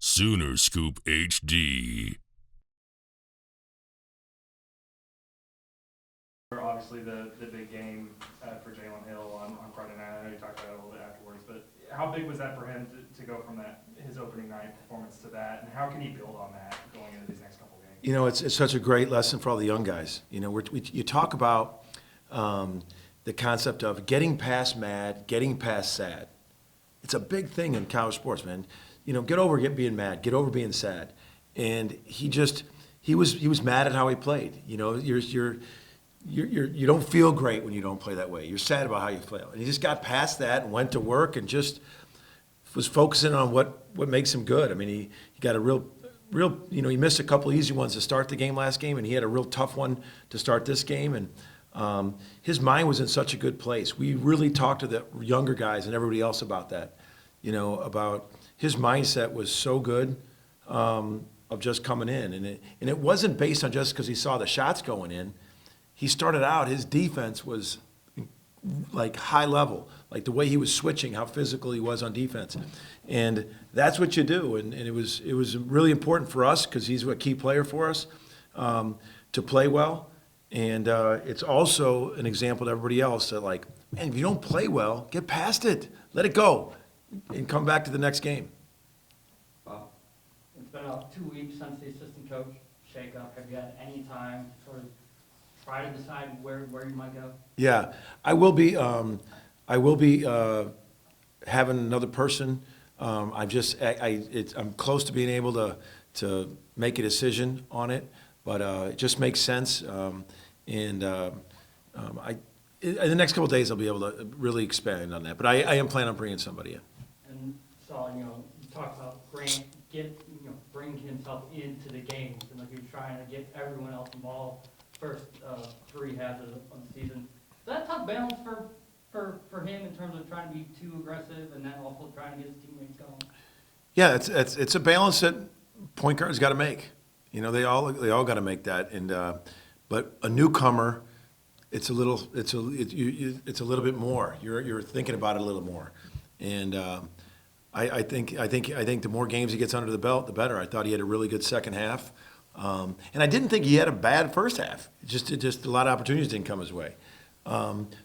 Sooner Scoop HD. Obviously, the big game for Jalen Hill on Friday night. I know you talked about it a little bit afterwards, but how big was that for him to go from his opening night performance to that, and how can he build on that going into these next couple games? You know, it's such a great lesson for all the young guys. You know, you talk about the concept of getting past mad, getting past sad. It's a big thing in college sports, man. You know, get over being mad, get over being sad. And he was mad at how he played. You know, you don't feel great when you don't play that way. You're sad about how you play. And he just got past that and went to work and just was focusing on what makes him good. I mean, he got a real, you know, he missed a couple easy ones to start the game last game, and he had a real tough one to start this game. And his mind was in such a good place. We really talked to the younger guys and everybody else about that, you know, about his mindset was so good of just coming in. And it wasn't based on just because he saw the shots going in. He started out, his defense was like high level, like the way he was switching, how physical he was on defense. And that's what you do. And it was really important for us because he's a key player for us to play well. And it's also an example to everybody else that, like, man, if you don't play well, get past it. Let it go and come back to the next game. Well, it's been about 2 weeks since the assistant coach shakeup. Have you had any time to sort of try to decide where you might go? Yeah, I will be having another person. I'm close to being able to make a decision on it, but it just makes sense. In the next couple of days, I'll be able to really expand on that. But I am planning on bringing somebody in. And so, you know, you talked about Grant bringing himself into the games, and like you're trying to get everyone else involved. First 3 halves of the season. Is that a tough balance for him in terms of trying to be too aggressive and then also trying to get his teammates going? Yeah, it's a balance that point guards got to make. You know, they all got to make that. And but a newcomer, it's a little bit more. You're thinking about it a little more. And I think the more games he gets under the belt, the better. I thought he had a really good second half. And I didn't think he had a bad first half. Just a lot of opportunities didn't come his way.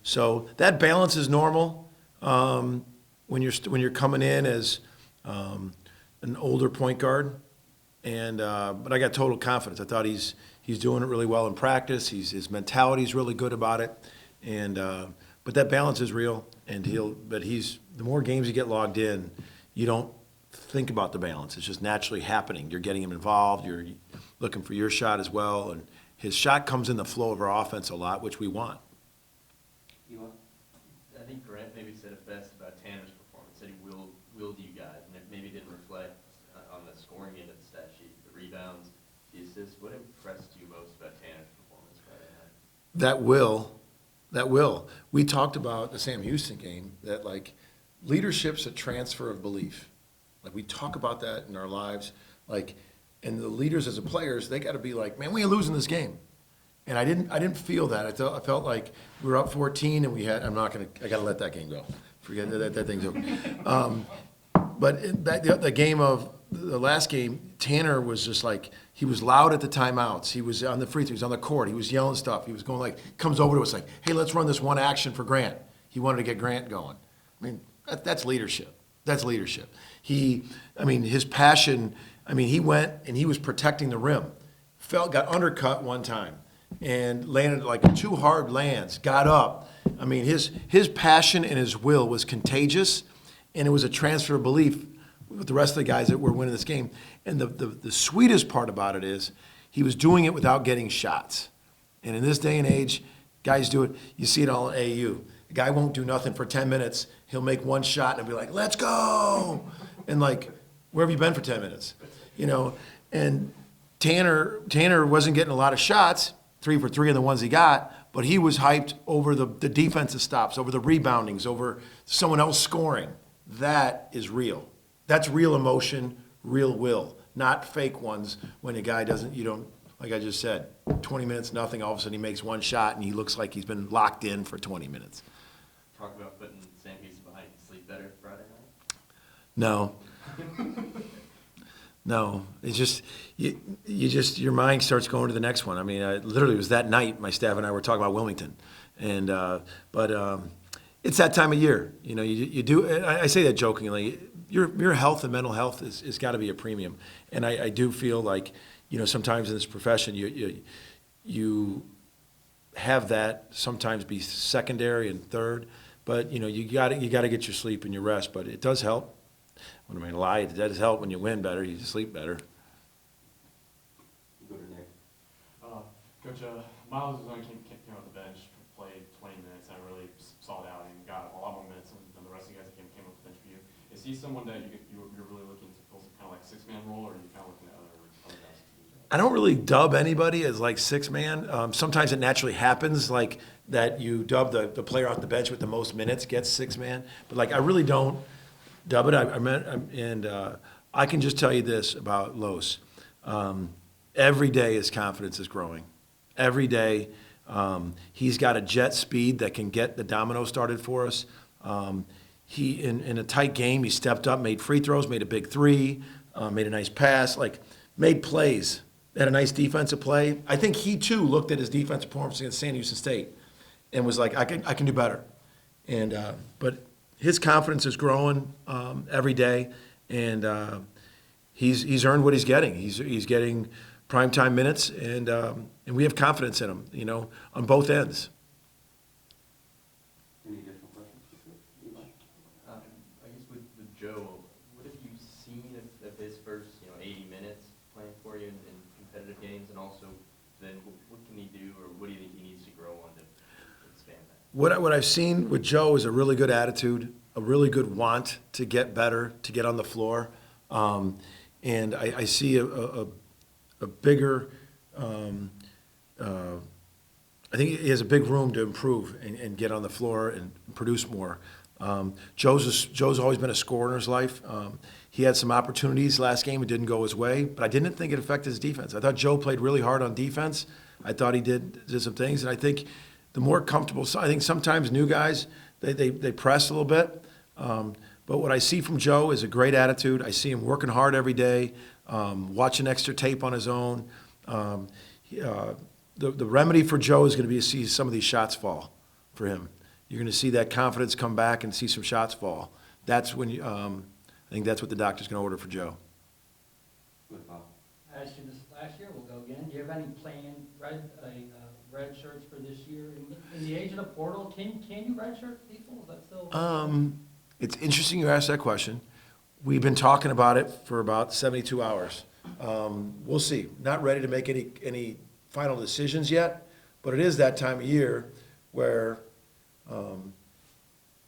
So that balance is normal when you're coming in as an older point guard. And but I got total confidence. I thought he's doing it really well in practice. His mentality is really good about it. And but that balance is real. And the more games you get logged in, you don't think about the balance. It's just naturally happening. You're getting him involved. You're looking for your shot as well. And his shot comes in the flow of our offense a lot, which we want. I think Grant maybe said it best about Tanner's performance, that he willed you guys, and it maybe didn't reflect on the scoring end of the stat sheet, the rebounds, the assists. What impressed you most about Tanner's performance Friday night? That will. We talked about the Sam Houston game, that like leadership's a transfer of belief. Like we talk about that in our lives, like, and the leaders as the players, they got to be like, man, we ain't losing this game. And I didn't feel that. I felt like we were up 14 and I got to let that game go. Forget that thing's over. But the game of the last game, Tanner was just like, he was loud at the timeouts. He was on the free throws, he was on the court. He was yelling stuff. He was going like, comes over to us like, hey, let's run this one action for Grant. He wanted to get Grant going. I mean, that's leadership. That's leadership. His passion, he went and he was protecting the rim. Got undercut one time and landed like 2 hard lands, got up. I mean, his passion and his will was contagious, and it was a transfer of belief with the rest of the guys that were winning this game. And the sweetest part about it is he was doing it without getting shots. And in this day and age, guys do it. You see it all in AU. The guy won't do nothing for 10 minutes. He'll make one shot and be like, let's go. And like, where have you been for 10 minutes? You know, and Tanner wasn't getting a lot of shots, 3 for 3 of the ones he got, but he was hyped over the defensive stops, over the reboundings, over someone else scoring. That is real. That's real emotion, real will, not fake ones when a guy like I just said, 20 minutes, nothing, all of a sudden he makes one shot and he looks like he's been locked in for 20 minutes. Talk about putting Sam Houston behind you. Sleep better Friday night? No. No, it's just your mind starts going to the next one. I mean, literally, it was that night my staff and I were talking about Wilmington, and but it's that time of year. You know, you do. And I say that jokingly. Your health and mental health is got to be a premium, and I do feel like, you know, sometimes in this profession you have that sometimes be secondary and third, but you know you got to get your sleep and your rest. But it does help. What am I going to lie? It does help when you win better. You sleep better. Go to Nick. Coach, Miles was came off the bench, played 20 minutes, and really saw it out and got a lot more minutes than the rest of you guys that came off the bench for you. Is he someone that you're really looking to fill some kind of like six-man role, or are you kind of looking at other guys to do that? I don't really dub anybody as like six man. Sometimes it naturally happens, like that you dub the player off the bench with the most minutes gets six man. But like I really don't dub it. I can just tell you this about Los. Every day his confidence is growing. Every day he's got a jet speed that can get the domino started for us. He in a tight game, he stepped up, made free throws, made a big three, made a nice pass, like made plays, had a nice defensive play. I think he too looked at his defensive performance against San Houston State and was like, I can do better. And but his confidence is growing every day, and he's earned what he's getting. He's getting primetime minutes, and we have confidence in him, you know, on both ends. Any additional questions? I guess with Joe, what have you seen of his first, 80 minutes playing for you in competitive games, and also then what can he do, or what do you think he needs to grow on to expand that? What I've seen with Joe is a really good attitude, a really good want to get better, to get on the floor, and I see a bigger. I think he has a big room to improve and get on the floor and produce more. Joe's always been a scorer in his life. He had some opportunities last game. It didn't go his way, but I didn't think it affected his defense. I thought Joe played really hard on defense. I thought he did some things, and I think the more comfortable. I think sometimes new guys they press a little bit, but what I see from Joe is a great attitude. I see him working hard every day, watching extra tape on his own. The remedy for Joe is going to be to see some of these shots fall for him. You're going to see that confidence come back and see some shots fall. That's when I think that's what the doctor's going to order for Joe. Good, Bob. I asked you this last year, we'll go again. Do you have any planned red shirts for this year? In the age of the portal, can you red shirt people? Is that still? It's interesting you asked that question. We've been talking about it for about 72 hours. We'll see. Not ready to make any final decisions yet, but it is that time of year where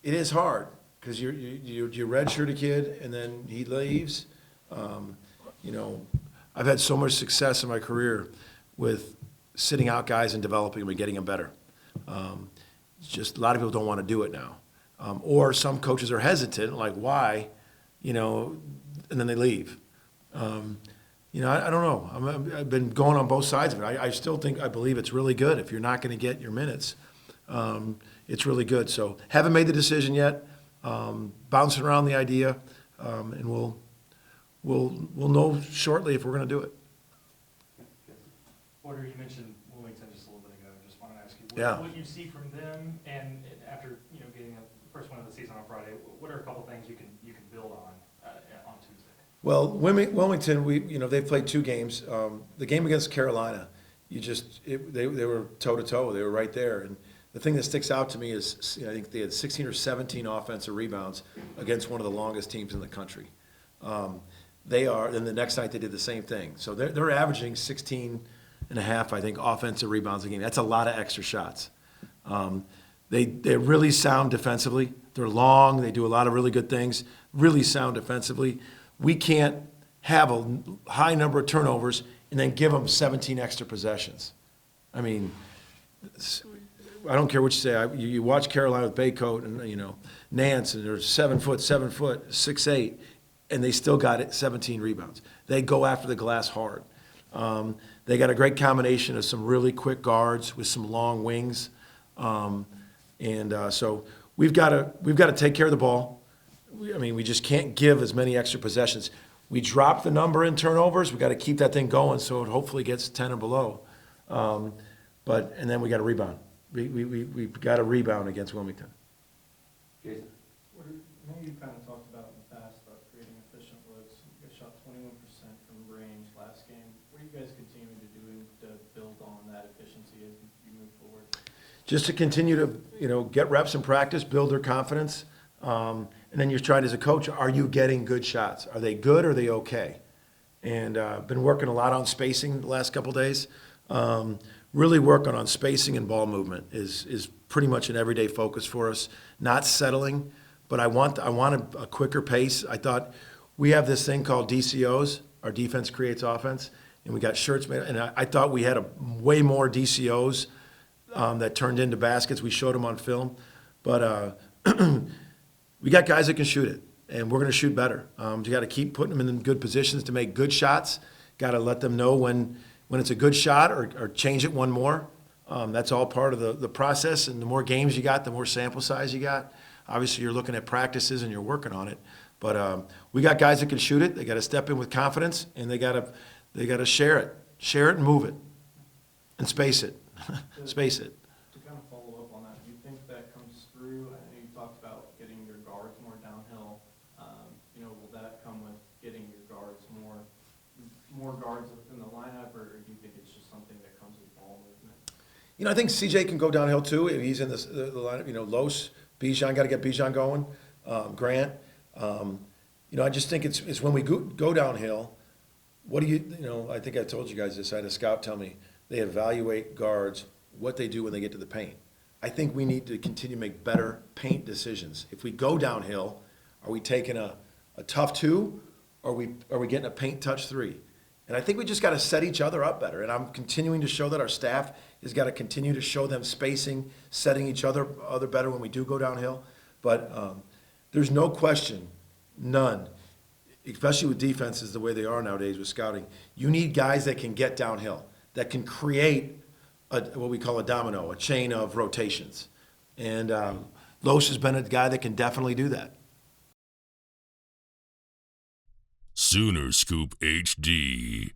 it is hard because you redshirt a kid and then he leaves. I've had so much success in my career with sitting out guys and developing them and getting them better. It's just a lot of people don't want to do it now. Or some coaches are hesitant, like why, and then they leave. I don't know. I've been going on both sides of it. I still I believe it's really good. If you're not going to get your minutes, it's really good. So haven't made the decision yet. Bouncing around the idea, and we'll know shortly if we're going to do it. Porter, you mentioned Wilmington just a little bit ago. Just wanted to ask you Yeah. what you see from them, and after getting the first one of the season on Friday, what are a couple things you can build on Tuesday? Well, Wilmington, they've played two games. The game against Carolina, they were toe to toe. They were right there. And the thing that sticks out to me is, I think they had 16 or 17 offensive rebounds against one of the longest teams in the country. And the next night they did the same thing. So they're averaging 16 and a half, I think, offensive rebounds a game. That's a lot of extra shots. They're really sound defensively. They're long. They do a lot of really good things. Really sound defensively. We can't have a high number of turnovers and then give them 17 extra possessions. I mean, I don't care what you say. You watch Carolina with Baycoat and Nance, and they're 7 foot, 6'8", and they still got it 17 rebounds. They go after the glass hard. They got a great combination of some really quick guards with some long wings, so we've got to take care of the ball. We just can't give as many extra possessions. We dropped the number in turnovers. We got to keep that thing going so it hopefully gets 10 or below. And then we got to rebound. We got to rebound against Wilmington. Jason? I know you kind of talked about in the past about creating efficient looks. You guys shot 21% from range last game. What are you guys continuing to do to build on that efficiency as you move forward? Just to continue to, get reps in practice, build their confidence. And then you're trying as a coach, are you getting good shots? Are they good or are they okay? And been working a lot on spacing the last couple days. Really working on spacing and ball movement is pretty much an everyday focus for us. Not settling, but I want a quicker pace. I thought we have this thing called DCOs, our defense creates offense, and we got shirts made. And I thought we had way more DCOs that turned into baskets. We showed them on film, but we got guys that can shoot it, and we're going to shoot better. You got to keep putting them in good positions to make good shots. Got to let them know when it's a good shot or change it one more. That's all part of the process, and the more games you got, the more sample size you got. Obviously, you're looking at practices and you're working on it. But we got guys that can shoot it. They got to step in with confidence, and they got to share it and move it, and space it, space it. To kind of follow up on that, do you think that comes through? I know you talked about getting your guards more downhill. Will that come with getting your guards more guards within the lineup, or do you think it's just something that comes with ball movement? I think CJ can go downhill too. If he's in the lineup, Los, Bijan, got to get Bijan going. Grant. I just think it's when we go downhill, what do you, I think I told you guys this. I had a scout tell me they evaluate guards, what they do when they get to the paint. I think we need to continue to make better paint decisions. If we go downhill, are we taking a tough two, or are we getting a paint touch three? And I think we just got to set each other up better. And I'm continuing to show that our staff has got to continue to show them spacing, setting each other better when we do go downhill. But there's no question, none, especially with defenses the way they are nowadays with scouting. You need guys that can get downhill, that can create what we call a domino, a chain of rotations. And Los has been a guy that can definitely do that. Sooner Scoop HD.